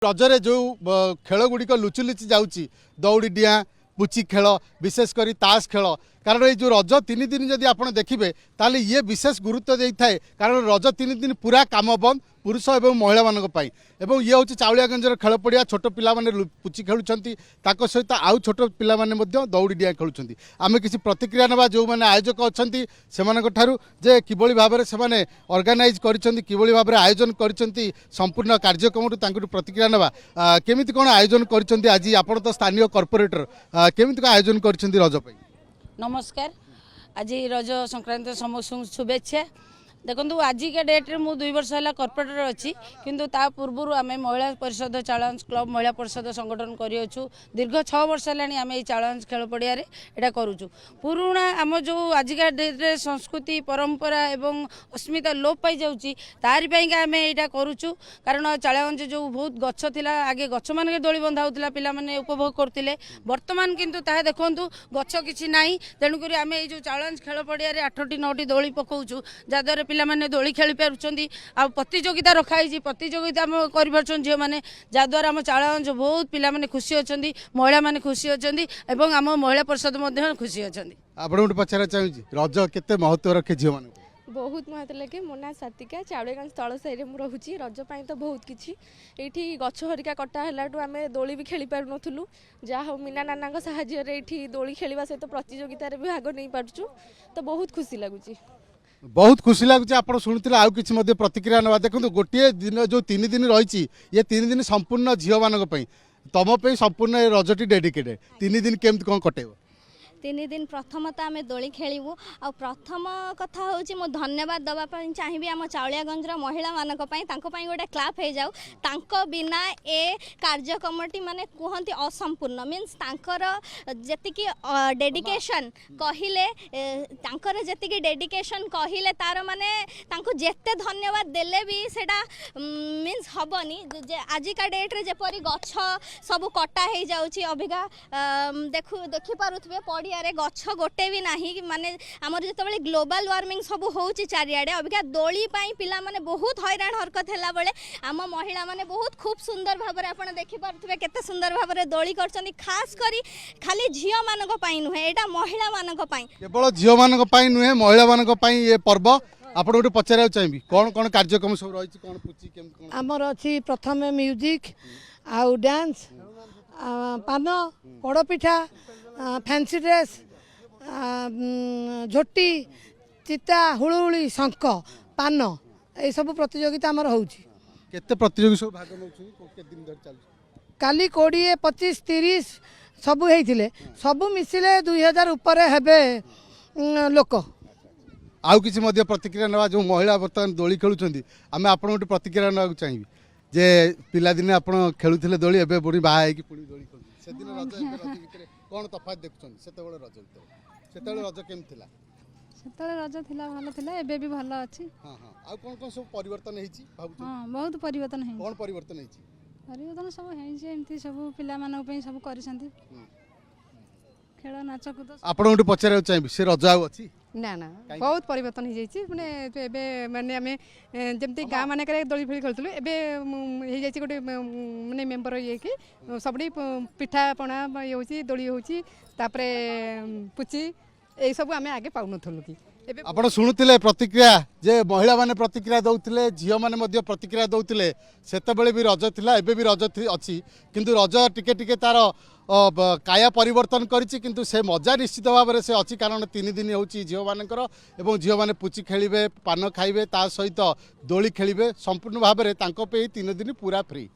रजरे जो खेल गुड़िक लुचि लुचि जाऊँगी दौड़ी डिया पुची खेल विशेषकर ताश खेल कारण ये जो रज 3 दिन जदि आप देखिए ताले ये विशेष गुरुत्व दे था कारण रज 3 दिन पूरा काम बंद पुरुष और महिला मानक एवं ये हूँ चाउलियागंजर खेल पड़िया छोट पिला पुची खेलुंट सहित आउ छोट पिला दौड़ी डिया खेलुंट आम किसी प्रतिक्रिया ना जो मैंने आयोजक अच्छा से किभली भाव में से ऑर्गेनाइज किभली भाव में आयोजन कर संपूर्ण कार्यक्रम प्रतिक्रिया ना केमी कौन आयोजन कर आज आप तो स्थानीय कॉर्पोरेटर केमी आयोजन कर रज नमस्कार आज रज संक्रांति समस्त शुभेच्छा देखो आजिका डेट्रे मु 2 वर्ष है कॉर्पोरेटर अच्छी किंतु ता पूर्व आम महिला परिषद चालांज क्लब महिला परिषद संगठन करूँ दीर्घ 6 वर्ष है आम ये चालांज खेल पड़िया यहाँ करुचु पुराणा आम जो आजिका डेट्रे संस्कृति परंपरा एवं अस्मिता लोप पाई जाऊँगी तारिपाई आम यहाँ करुचु कारण चालांज जो बहुत गछ थिला आगे गछ मान दोली बंधा होता पिला माने उपभोग करते बर्तमान किंतु ताहा देखंतु गछ किछि नाही तेणुक आम ये जो चालांज खेल पड़िया 8टी 9टी दोली पकाउछु जहाँद्वारा पिला माने दोली खेली पारुछंती आ प्रतियोगिता रखाई प्रतियोगिता कर झील मैंने जहाँद्वारा आम चालांज बहुत पिला माने खुशी अच्छी महिला माने खुशी अच्छी एवं आम महिला परिषद खुशी अच्छी आप पचार चाहिए रज केते महत्व रखे झील मान बहुत महत्व लगे मो ना सातिका चाउलियागंज तल साइड में रोचे रज तो बहुत किसी ये गछ हरिका कटा है आम दोली भी खेली पार नु जहाँ मीना नाना साहाय्य दोली खेलवा सहित प्रतियोगिता भी भाग नहीं पार्छु तो बहुत खुशी लगुच बहुत खुशी लगुच आप शुणुते आउ कि प्रतिक्रिया ना देखो गोटे दिन जो 3 दिन रही ये 3 दिन संपूर्ण झील मानी तुम संपूर्ण रजटी डेडिकेटेड 3 दिन केमती कौन कटेब 3 दिन प्रथमतः आम दोली खेलू आ प्रथम कथा हूँ मो धन्यवाद दवाई चाहिए आम चाउलियागंजर महिला मानक गोटे क्लाप हो जाऊ तांको बिना ए कार्यक्रमटी माने कहती असंपूर्ण मीन्स तांकर जेतिकी डेडिकेशन कहले जेतिकी डेडिकेशन कहले तार माने तांको जेते धन्यवाद देले भी सेटा मीन्स हबनी आजिका डेट्रे जेपरी गछ सब कटा हो जाउची अभिगा देखि पारुथबे पड़ी गछ गोटे भी नाही माने आमर जिते ग्लोबल वार्मिंग सब होची चारिआडे अबिका दोली पाई पिला माने बहुत हैरान हरकत हैला बेले आम महिला माने बहुत खूब सुंदर भाबरे आपण देखि पारुथबे केते सुंदर भाबरे दोली करचनी खास करी खाली झियो मानक पाई नुहे एटा महिला मानक पाई केवल झियो मानक पाई नुहे महिला मानक पाई ये पर्व आपण गोटे पचार चाहिए कौन कौन कार्यक्रम सब रही कौन पुची केम आमर अच्छी प्रथम म्यूजिक आउ डांस पान पोड़पिठा फैंसी ड्रेस झोटी चिता हुलुहुली शंख पान ये सब प्रतियोगिता आमर होउची केते प्रतियोगी सब भाग नउछु केते दिन धर चालू काली 20 25 30 सब हेइथिले सब मिसिले 2000 ऊपर हेबे लोक आउ किसी मध्य प्रतिक्रिया ना जो महिला बर्तमान दोली खेलुछंती आमे आपण गोटे प्रतिक्रिया ना चाहिए जे पिला दिने आपण खेलुथिले दोली एबे बुढ़ी बाहा है कि पुणी दोली खेलु से दिन रज रज भितर कौन तफात देखुछन सेतेबेले रज भितर सेतेबेले रज केम थिला सेतेबेले रज थिला भलो थिला एबे भी भलो अछि हां हां आ कोन कोन सब परिवर्तन हेछि भाबु हां बहुत परिवर्तन हेछि कोन परिवर्तन हेछि परिवर्तन सब हेछि एमती सब पिला मानक पे सब करिसंती खेल नाच कूद आपण गोटे पचारे चाहिए से रज आउ अछि ना ना बहुत परिवर्तन हो जाइए माने एबे माने आमे जेमती गाँ मानक दोली फिली खेलुलु एबे हो जाइए गोटे माने मेम्बर ये कि सबडी पिठा पणा ये होची दोली होची तापरे पुची ए सब आमे आगे पाउ नथलु कि आपण शुणुतिले प्रतिक्रिया जे महिला माने प्रतिक्रिया दउतिले झियो माने मध्य प्रतिक्रिया दउतिले सेतेबेले भी रज थिला एबे भी रज अछि किंतु रज टिके टिके तार काया परिवर्तन करिछि किंतु से मजा निश्चित भाव में से अच्छी कारण 3 दिन होची झियो मानकर एवं झियो माने पुची खेलिबे पान खाइबे ता सहित दोली खेलिबे संपूर्ण भाव में तांको पे 3 दिन पूरा फ्री।